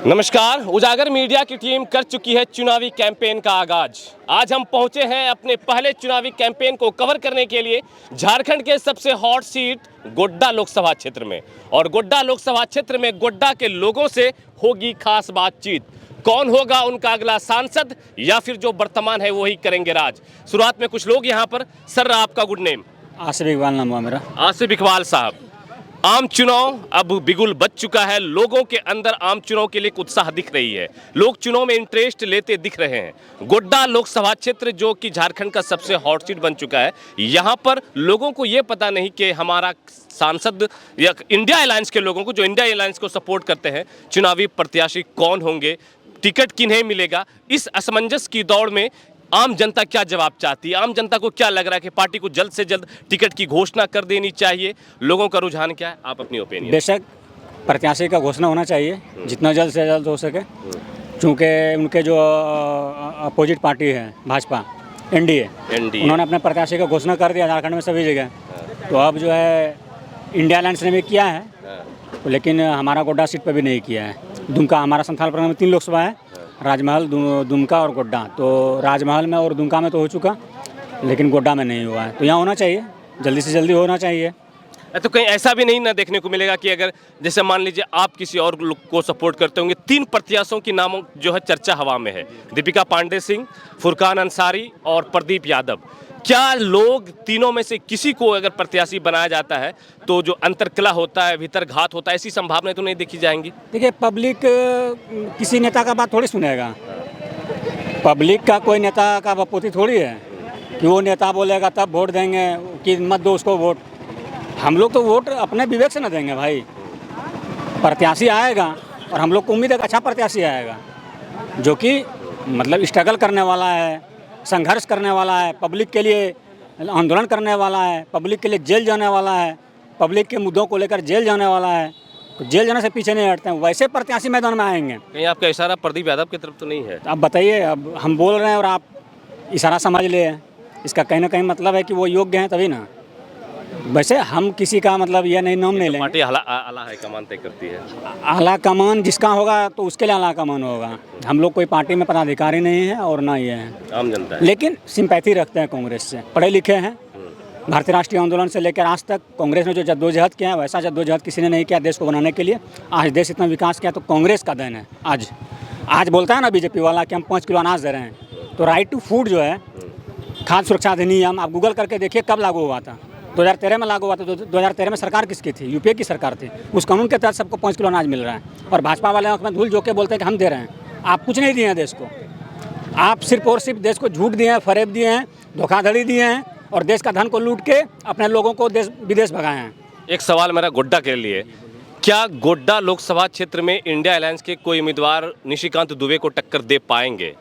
नमस्कार। उजागर मीडिया की टीम कर चुकी है चुनावी कैंपेन का आगाज। आज हम पहुंचे हैं अपने पहले चुनावी कैंपेन को कवर करने के लिए झारखंड के सबसे हॉट सीट गोड्डा लोकसभा क्षेत्र में। और गोड्डा लोकसभा क्षेत्र में गोड्डा के लोगों से होगी खास बातचीत। कौन होगा उनका अगला सांसद या फिर जो वर्तमान है वही करेंगे राज। शुरुआत में कुछ लोग यहाँ पर। सर, आपका गुड नेम? आसिफ इकबाल नाम हुआ मेरा। आसिफ इकबाल साहब, आम चुनाव अब बिगुल बज चुका है। लोगों के अंदर आम चुनाव के लिए एक उत्साह दिख रही है। लोग चुनाव में इंटरेस्ट लेते दिख रहे हैं। गोड्डा लोकसभा क्षेत्र जो कि झारखंड का सबसे हॉट सीट बन चुका है, यहाँ पर लोगों को ये पता नहीं कि हमारा सांसद या इंडिया अलायंस के लोगों को, जो इंडिया अलायंस को सपोर्ट करते हैं, चुनावी प्रत्याशी कौन होंगे, टिकट किन्हें मिलेगा। इस असमंजस की दौड़ में आम जनता क्या जवाब चाहती है? आम जनता को क्या लग रहा है कि पार्टी को जल्द से जल्द टिकट की घोषणा कर देनी चाहिए? लोगों का रुझान क्या है? आप अपनी ओपिनियन। बेशक प्रत्याशी का घोषणा होना चाहिए जितना जल्द से जल्द हो सके, क्योंकि उनके जो अपोजिट पार्टी है भाजपा एनडीए, उन्होंने अपने प्रत्याशी का घोषणा कर दिया झारखंड में सभी जगह। तो अब जो है इंडिया अलायंस ने भी किया है, तो लेकिन हमारा गोड्डा सीट पर भी नहीं किया है। दुमका, हमारा संथाल प्रखंड में 3 लोकसभा है, राजमहल, दुमका और गोड्डा। तो राजमहल में और दुमका में तो हो चुका, लेकिन गोड्डा में नहीं हुआ है। तो यहाँ होना चाहिए, जल्दी से जल्दी होना चाहिए। तो कहीं ऐसा भी नहीं ना देखने को मिलेगा कि अगर जैसे मान लीजिए आप किसी और को सपोर्ट करते होंगे, 3 प्रत्याशियों की नामों जो है चर्चा हवा में है, दीपिका पांडे सिंह, फुरकान अंसारी और प्रदीप यादव। क्या लोग तीनों में से किसी को अगर प्रत्याशी बनाया जाता है तो जो अंतरकलह होता है, भीतर घात होता है, ऐसी संभावनाएं तो नहीं देखी जाएंगी? देखिए, पब्लिक किसी नेता का बात थोड़ी सुनेगा। पब्लिक का कोई नेता का बपोती थोड़ी है कि वो नेता बोलेगा तब वोट देंगे कि मत दो उसको वोट। हम लोग तो वोट अपने विवेक से न देंगे भाई। प्रत्याशी आएगा और हम लोग को उम्मीद है कि अच्छा प्रत्याशी आएगा, जो कि मतलब स्ट्रगल करने वाला है, संघर्ष करने वाला है, पब्लिक के लिए आंदोलन करने वाला है, पब्लिक के लिए जेल जाने वाला है, पब्लिक के मुद्दों को लेकर जेल जाने वाला है। तो जेल जाने से पीछे नहीं हटते हैं, वैसे प्रत्याशी मैदान में आएंगे। कहीं आपका इशारा प्रदीप यादव की तरफ तो नहीं है? अब बताइए, अब हम बोल रहे हैं और आप इशारा समझ लिए, इसका कहीं ना कहीं मतलब है कि वो योग्य हैं तभी ना। वैसे हम किसी का मतलब ये नहीं नाम नहीं लेंगे। पार्टी आला है कमान तय करती है। आला कमान जिसका होगा तो उसके लिए आला कमान होगा। हम लोग कोई पार्टी में पदाधिकारी नहीं है और ना ये है, आम जनता है। लेकिन सिंपैथी रखते हैं कांग्रेस से। पढ़े लिखे हैं, भारतीय राष्ट्रीय आंदोलन से लेकर आज तक कांग्रेस ने जो जद्दोजहद किया है वैसा जद्दोजहद किसी ने नहीं किया देश को बनाने के लिए। आज देश इतना विकास किया तो कांग्रेस का देन है। आज बोलता है ना बीजेपी वाला कि हम 5 किलो अनाज दे रहे हैं, तो राइट टू फूड जो है, खाद्य सुरक्षा अधिनियम, आप गूगल करके देखिए कब लागू हुआ था। 2013 में लागू हुआ था। 2013 में सरकार किसकी थी? यूपीए की सरकार थी। उस कानून के तहत सबको 5 किलो अनाज मिल रहा है। और भाजपा वाले आंख में धूल झोंक के बोलते हैं कि हम दे रहे हैं। आप कुछ नहीं दिए हैं देश को। आप सिर्फ और सिर्फ देश को झूठ दिए हैं, फरेब दिए हैं, धोखाधड़ी दिए हैं और देश का धन को लूट के अपने लोगों को देश विदेश भगाए हैं। एक सवाल मेरा गोड्डा के लिए, क्या गोड्डा लोकसभा क्षेत्र में इंडिया अलायंस के कोई उम्मीदवार निशिकांत दुबे को टक्कर दे पाएंगे?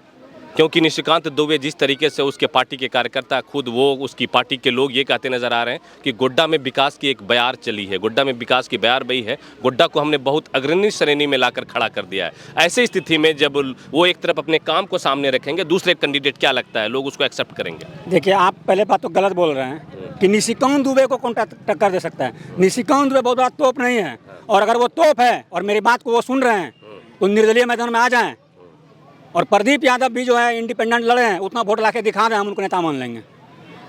क्योंकि निशिकांत दुबे जिस तरीके से उसके पार्टी के कार्यकर्ता, खुद वो, उसकी पार्टी के लोग ये कहते नजर आ रहे हैं कि गोड्डा में विकास की एक बयार चली है, गोड्डा में विकास की बयार बही है, गोड्डा को हमने बहुत अग्रणी श्रेणी में लाकर खड़ा कर दिया है। ऐसी स्थिति में जब वो एक तरफ अपने काम को सामने रखेंगे, दूसरे कैंडिडेट क्या लगता है लोग उसको एक्सेप्ट करेंगे? देखिए, आप पहले बात तो गलत बोल रहे हैं कि निशिकांत दुबे को कौन टक्कर दे सकता है। निशिकांत दुबे बहुत बड़ा तोप नहीं है, और अगर वो तोप है और मेरी बात को वो सुन रहे हैं तो निर्दलीय मैदान में आ जाएं। और प्रदीप यादव भी जो है इंडिपेंडेंट लड़े हैं, उतना वोट ला के दिखा दें, हम उनको नेता मान लेंगे।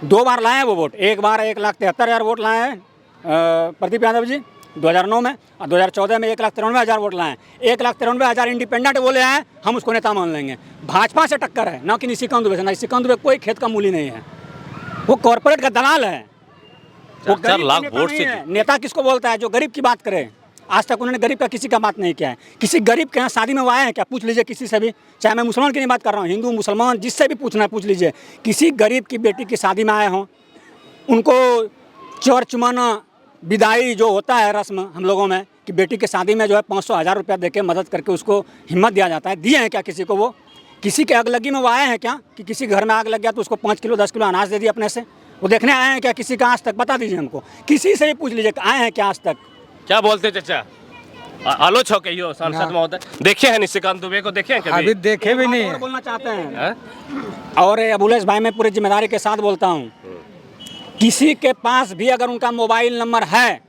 2 बार लाए हैं वो वोट। एक बार 1,73,000 वोट लाए हैं प्रदीप यादव जी 2009 में, और 2014 में 1,93,000 वोट लाए हैं। 1,93,000 इंडिपेंडेंट बोले हैं, हम उसको नेता मान लेंगे। भाजपा से टक्कर है, ना कि निशिकांत दुबे से। निशिकांत दुबे कोई खेत का मूली नहीं है, वो कॉर्पोरेट का दलाल है। वो 4 लाख वोट से नेता किसको बोलता है? जो गरीब की बात करे। आज तक उन्होंने गरीब का किसी का बात नहीं किया है। किसी गरीब के यहाँ शादी में वो आए हैं क्या? पूछ लीजिए किसी से भी, चाहे मैं मुसलमान की नहीं बात कर रहा हूँ, हिंदू मुसलमान जिससे भी पूछना है पूछ लीजिए। किसी गरीब की बेटी की शादी में आए हों, उनको चोर चुमाना, विदाई जो होता है रस्म हम लोगों में, कि बेटी की शादी में जो है 500-1000 रुपया दे के मदद करके उसको हिम्मत दिया जाता है, दिए हैं क्या किसी को? वो किसी के आग लगी में वो आए हैं क्या कि किसी घर में आग लग गया तो उसको 5 किलो 10 किलो अनाज दे दिया अपने से? वो देखने आए हैं क्या किसी का? आज तक बता दीजिए हमको, किसी से भी पूछ लीजिए आए हैं क्या आज तक? क्या बोलते चाचा? आलो छो कहियो सांसद महोदय, देखे हैं निशिकांत दुबे को? देखे हैं कभी? अभी देखे भी नहीं है। बोलना चाहते हैं और अबुलेश भाई, मैं पूरी जिम्मेदारी के साथ बोलता हूँ, किसी के पास भी अगर उनका मोबाइल नंबर है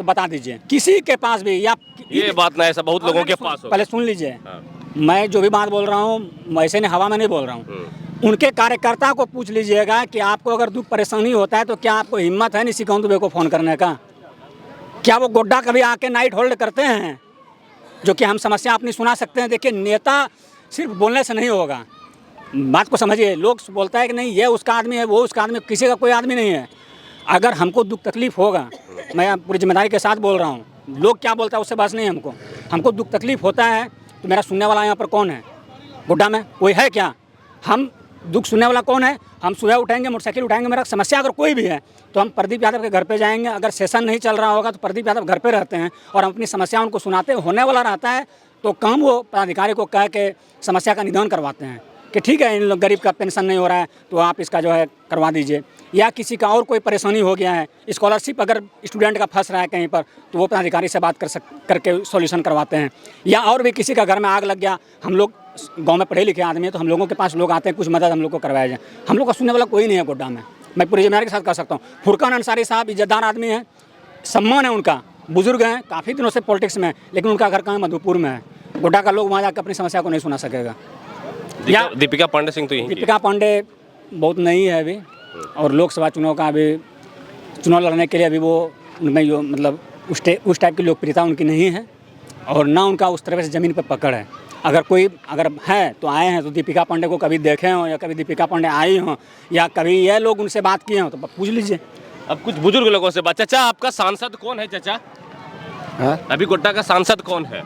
तो बता दीजिए, किसी के पास भी, या ये बात ना ऐसा बहुत लोगों के पास हो। पहले सुन लीजिए, हाँ। मैं जो भी बात बोल रहा हूँ वैसे नहीं, हवा में नहीं बोल रहा हूँ। उनके कार्यकर्ता को पूछ लीजिएगा कि आपको अगर दुख परेशानी होता है तो क्या आपको हिम्मत है निशिकांत दुबे को फ़ोन करने का? क्या वो गोड्डा कभी आके नाइट होल्ड करते हैं जो कि हम समस्या अपनी सुना सकते हैं? देखिए, नेता सिर्फ बोलने से नहीं होगा, बात को समझिए। लोग बोलता है कि नहीं ये उसका आदमी है, वो उसका आदमी, किसी का कोई आदमी नहीं है। अगर हमको दुख तकलीफ होगा, मैं पूरी जिम्मेदारी के साथ बोल रहा हूँ, लोग क्या बोलता है उससे बस नहीं, हमको दुख तकलीफ होता है तो मेरा सुनने वाला यहाँ पर कौन है? गोड्डा में कोई है क्या? हम दुख सुनने वाला कौन है? हम सुबह उठेंगे, मोटरसाइकिल उठाएंगे, मेरा समस्या अगर कोई भी है तो हम प्रदीप यादव के घर पे जाएंगे। अगर सेशन नहीं चल रहा होगा तो प्रदीप यादव घर पे रहते हैं और हम अपनी समस्या उनको सुनाते, होने वाला रहता है तो काम वो पदाधिकारी को कह के समस्या का निदान करवाते हैं कि ठीक है, इन लोग गरीब का पेंशन नहीं हो रहा है तो आप इसका जो है करवा दीजिए, या किसी का और कोई परेशानी हो गया है, स्कॉलरशिप अगर स्टूडेंट का फंस रहा है कहीं पर तो वो पदाधिकारी से बात करके सॉल्यूशन करवाते हैं। या और भी किसी का घर में आग लग गया, हम लोग गांव में पढ़े लिखे आदमी हैं तो हम लोगों के पास लोग आते हैं, कुछ मदद हम लोग को करवाया जाए। हम लोग का सुनने वाला कोई नहीं है गोड्डा में, मैं पूरी जिम्मेदारी के साथ कह सकता हूँ। फुरकान अंसारी साहब इज्जतदार आदमी हैं, सम्मान है उनका, बुजुर्ग हैं, काफ़ी दिनों से पॉलिटिक्स में, लेकिन उनका घर कहाँ मधुपुर में है। गोड्डा का लोग वहाँ जाकर अपनी समस्या को नहीं सुना सकेगा। या दीपिका पांडे सिंह तो यहीं की है। दीपिका पांडे बहुत नई है अभी, और लोकसभा चुनाव का अभी चुनाव लड़ने के लिए अभी वो उनमें जो मतलब उस टाइप की लोकप्रियता उनकी नहीं है, और ना उनका उस तरह से ज़मीन पर पकड़ है। अगर है तो आए हैं तो दीपिका पांडे को कभी देखे हों, या कभी दीपिका पांडे आई हों, या कभी ये लोग उनसे बात किए हों तो पूछ लीजिए। अब कुछ बुजुर्ग लोगों से बात। चाचा, आपका सांसद कौन है चाचा? हाँ? अभी गोड्डा का सांसद कौन है?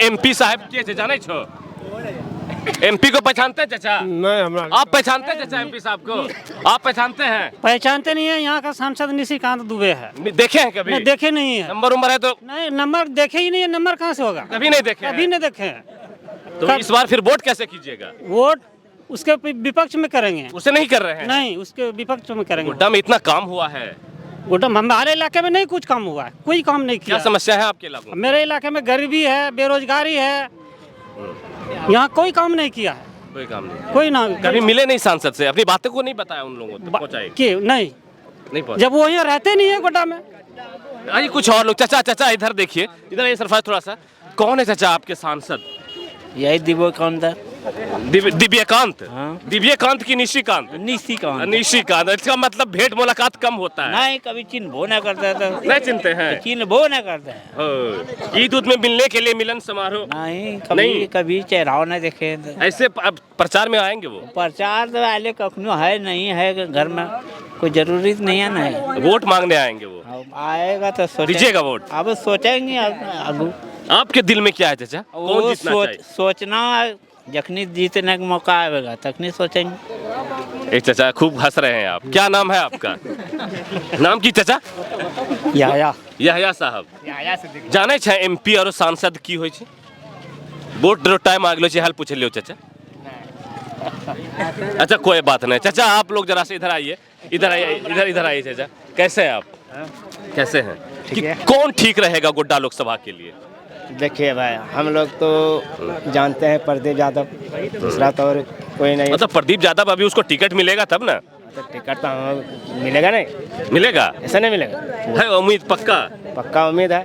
एमपी साहब के चाचा नहीं छो? एमपी को पहचानते हैं चाचा? नहीं, हमरा आप पहचानते हैं चाचा एमपी साहब को? आप पहचानते हैं? पहचानते नहीं है। यहाँ का सांसद निशिकांत दुबे है। देखे हैं कभी? नहीं, देखे नहीं है। नंबर उम्र है तो? नहीं, नंबर देखे ही नहीं है। नंबर कहाँ से होगा? कभी नहीं देखे? कभी नहीं देखे हैं। तो इस बार फिर वोट कैसे कीजिएगा? वोट उसके विपक्ष में करेंगे। उसे नहीं कर रहे हैं? नहीं, उसके विपक्ष में करेंगे। गोड्डा में इतना काम हुआ है, गोड्डा हमारे इलाके में नहीं कुछ काम हुआ है, कोई काम नहीं क्या किया। समस्या है आपके इलाके में? मेरे इलाके में गरीबी है, बेरोजगारी है, यहाँ कोई काम नहीं किया है। कोई काम नहीं। कोई ना, कभी मिले नहीं सांसद से? अपनी बातों को नहीं बताया उन लोगों तक पहुंचाए? कि नहीं, नहीं जब वो यहाँ रहते नहीं है गोड्डा में। अरे कुछ और लोग। चाचा चाचा इधर देखिए, इधर ये सरफराज थोड़ा सा। कौन है चाचा आपके सांसद? यही दिव्यकांत है। दिव्यकांत? हाँ। दिव्यकांत की निशिकांत? निशिकांत। निशिकांत, इसका मतलब भेंट मुलाकात कम होता है। नहीं, कभी चिन्ह भो न करता है तो नहीं चिनते हैं? चिन्ह भो न करते हैं। ईद उद में मिलने के लिए मिलन समारोह नहीं, नहीं। कभी चेहरा न देखे। ऐसे प्रचार में आएंगे वो? प्रचार तो आले कखनो है नहीं है, घर में कोई जरूरी नहीं है ना। वोट मांगने आएंगे वो? अब आएगा तो दीजिएगा वोट? अब सोचेंगे आगू। आपके दिल में क्या है चाचा? कौन जीतना चाहिए? सोचना, जखनी जीतने का मौका आएगा तखनी सोचेंगे। एक चाचा खूब हंस रहे हैं आप। क्या नाम है आपका? नाम की चाचा? यहया साहब। जाने छे एमपी और सांसद की होय छे? वोट रो टाइम आ गेलो छे, हाल पूछ लियो चाचा। अच्छा कोई बात नहीं चाचा, आप लोग जरा से इधर आइए, इधर आइए, इधर आइए चाचा। कैसे हैं आप? कैसे हैं? ठीक है। कौन ठीक रहेगा गोड्डा लोकसभा के लिए? देखिए भाई, हम लोग तो जानते हैं प्रदीप यादव, दूसरा तो और कोई नहीं। मतलब प्रदीप यादव, अभी उसको टिकट मिलेगा तब ना? तो टिकट तो हमें मिलेगा नहीं। मिलेगा? ऐसा नहीं मिलेगा, है उम्मीद पक्का? पक्का उम्मीद है।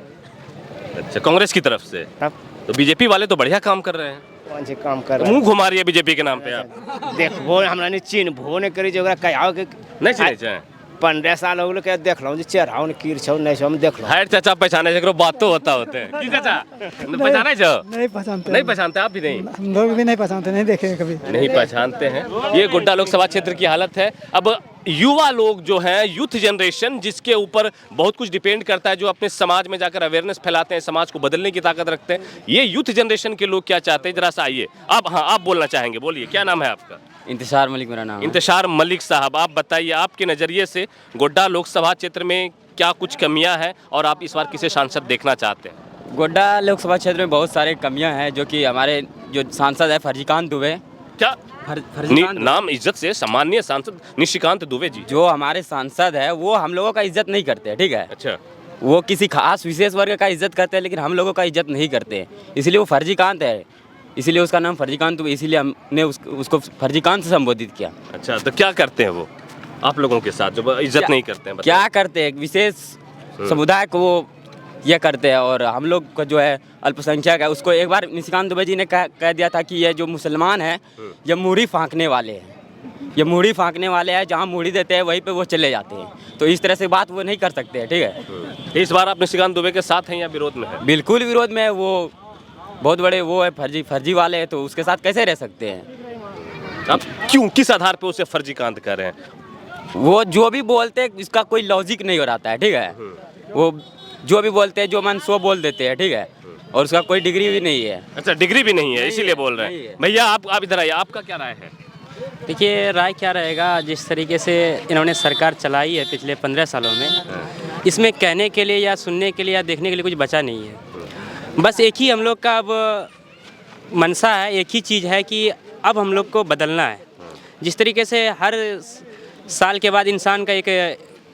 अच्छा, कांग्रेस की तरफ से? तब तो बीजेपी वाले तो बढ़िया काम कर रहे हैं। कौन सी काम कर रहे मुंह घुमा रही है बीजेपी के नाम पे आप। देख वो हमरा नहीं चिन्ह भो नहीं करी जो कहा के नहीं चिन्हे चाहे? 15 साल हो गए, देख लो चेहरा कीर छो नहीं छो, हम देख लो। हाइट चाचा पहचाने जकरो बात तो होते हैं की चाचा? पहचाने जो? नहीं पहचानते। नहीं पहचानते आप भी? नहीं, हम लोग भी नहीं पहचानते, नहीं देखे कभी। नहीं पहचानते हैं। ये गोड्डा लोकसभा क्षेत्र की हालत है। अब युवा लोग जो हैं, यूथ जनरेशन, जिसके ऊपर बहुत कुछ डिपेंड करता है, जो अपने समाज में जाकर अवेयरनेस फैलाते हैं, समाज को बदलने की ताकत रखते हैं, ये यूथ जनरेशन के लोग क्या चाहते हैं, जरा सा आइए आप। हाँ, आप बोलना चाहेंगे, बोलिए। क्या नाम है आपका? इंतशार मलिक मेरा नाम है। इंतशार मलिक साहब, आप बताइए आपके नज़रिए से गोड्डा लोकसभा क्षेत्र में क्या कुछ कमियां हैं और आप इस बार किसे सांसद देखना चाहते हैं? गोड्डा लोकसभा क्षेत्र में बहुत सारे कमियां हैं, जो कि हमारे जो सांसद है फर्जीकांत दुबे। क्या फर्जीकांत नाम इज्जत से सम्मानीय सांसद निशिकांत दुबे जी, जो हमारे सांसद है वो हम लोगों का इज्जत नहीं करते, ठीक है? अच्छा, वो किसी खास विशेष वर्ग का इज्जत करते हैं, लेकिन हम लोगों का इज्जत नहीं करते, इसलिए वो फर्जीकांत है, इसीलिए उसका नाम फर्जीकांत दुबे, इसीलिए हमने उसको फर्जीकांत से संबोधित किया। अच्छा, तो क्या करते हैं वो आप लोगों के साथ जो इज्जत नहीं करते हैं? क्या करते हैं? विशेष समुदाय को वो ये करते हैं। और हम लोग का जो है अल्पसंख्यक है, उसको एक बार निशिकांत दुबे जी ने कह दिया था कि ये जो मुसलमान हैं ये मूढ़ी फाँकने वाले हैं, ये मूढ़ी फाँकने वाले हैं, जहाँ मूढ़ी देते हैं वहीं पे वो चले जाते हैं। तो इस तरह से बात वो नहीं कर सकते हैं, ठीक है। इस बार आप निशिकांत दुबे के साथ हैं या विरोध में हैं? बिल्कुल विरोध में है, वो बहुत बड़े वो है फर्जी वाले हैं, तो उसके साथ कैसे रह सकते हैं। आप क्यों, किस आधार पे उसे फर्जीकांत कर रहे हैं? वो जो भी बोलते हैं इसका कोई लॉजिक नहीं हो रहा है, ठीक है। वो जो भी बोलते हैं जो मन सो बोल देते हैं, ठीक है, और उसका कोई डिग्री भी नहीं है। अच्छा, डिग्री भी नहीं है इसीलिए बोल रहे हैं। भैया आप इधर आइए, आपका क्या राय है? देखिए, राय क्या रहेगा, जिस तरीके से इन्होंने सरकार चलाई है पिछले 15 सालों में, इसमें कहने के लिए या सुनने के लिए या देखने के लिए कुछ बचा नहीं है। बस एक ही हम लोग का अब मनसा है, एक ही चीज़ है कि अब हम लोग को बदलना है। जिस तरीके से हर साल के बाद इंसान का एक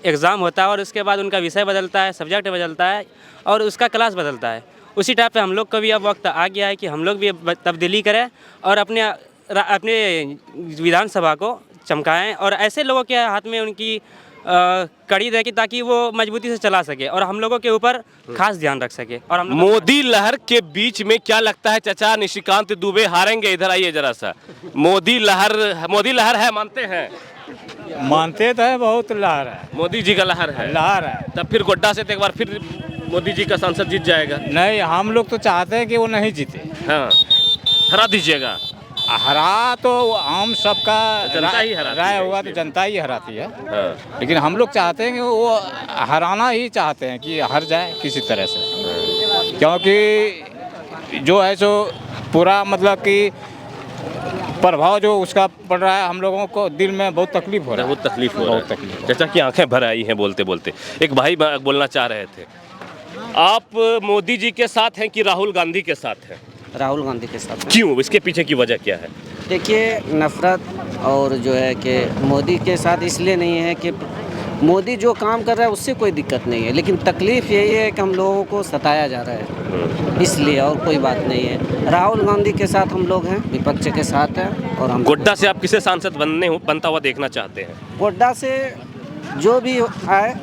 एग्ज़ाम होता है और उसके बाद उनका विषय बदलता है, सब्जेक्ट बदलता है और उसका क्लास बदलता है, उसी टाइप पे हम लोग का भी अब वक्त आ गया है कि हम लोग भी तब्दीली करें और अपने विधानसभा को चमकाएं और ऐसे लोगों के हाथ में उनकी कड़ी रहे ताकि वो मजबूती से चला सके और हम लोगों के ऊपर खास ध्यान रख सके। और हम मोदी लहर के बीच में क्या लगता है चाचा, निशिकांत दुबे हारेंगे? इधर आइए जरा सा। मोदी लहर है, मानते हैं? मानते तो है, बहुत लहर है, मोदी जी का लहर है। लहर है। तब फिर गोड्डा से तो एक बार फिर मोदी जी का सांसद जीत जाएगा। नहीं, हम लोग तो चाहते हैं कि वो नहीं जीते। हाँ, हरा दीजिएगा। हरा तो हम सबका जनता ही हराती राय है होगा तो इसलिए। जनता ही हराती है। हाँ। लेकिन हम लोग चाहते हैं कि वो हराना ही चाहते हैं कि हार जाए किसी तरह से, क्योंकि जो है सो पूरा मतलब कि प्रभाव जो उसका पड़ रहा है, हम लोगों को दिल में बहुत तकलीफ हो रहा है। बहुत तकलीफ हो रहा बहुत है। तकलीफ। चाचा की आंखें भर आई हैं बोलते बोलते। एक भाई बोलना चाह रहे थे, आप मोदी जी के साथ हैं कि राहुल गांधी के साथ हैं? राहुल गांधी के साथ। क्यों, इसके पीछे की वजह क्या है? देखिए, नफ़रत और जो है कि मोदी के साथ इसलिए नहीं है कि मोदी जो काम कर रहा है उससे कोई दिक्कत नहीं है, लेकिन तकलीफ़ यही है कि हम लोगों को सताया जा रहा है, इसलिए, और कोई बात नहीं है। राहुल गांधी के साथ हम लोग हैं, विपक्ष के साथ हैं। और हम गोड्डा से आप किसे सांसद बनता हुआ देखना चाहते हैं? गोड्डा से जो भी आए,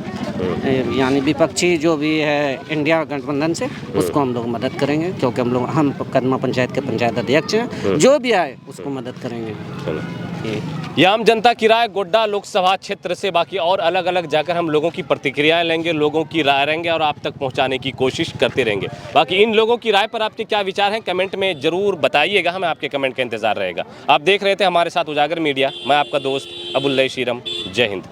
यानी विपक्षी जो भी है इंडिया गठबंधन से, उसको हम लोग मदद करेंगे, क्योंकि हम कदमा पंचायत के पंचायत अध्यक्ष हैं। जो भी आए उसको मदद करेंगे। ये आम जनता की राय गोड्डा लोकसभा क्षेत्र से। बाकी और अलग अलग जाकर हम लोगों की प्रतिक्रियाएं लेंगे, लोगों की राय लेंगे और आप तक पहुंचाने की कोशिश करते रहेंगे। बाकी इन लोगों की राय पर आपके क्या विचार हैं कमेंट में ज़रूर बताइएगा, हमें आपके कमेंट का इंतजार रहेगा। आप देख रहे थे हमारे साथ उजागर मीडिया, मैं आपका दोस्त अबुल्लई शीरम। जय हिंद।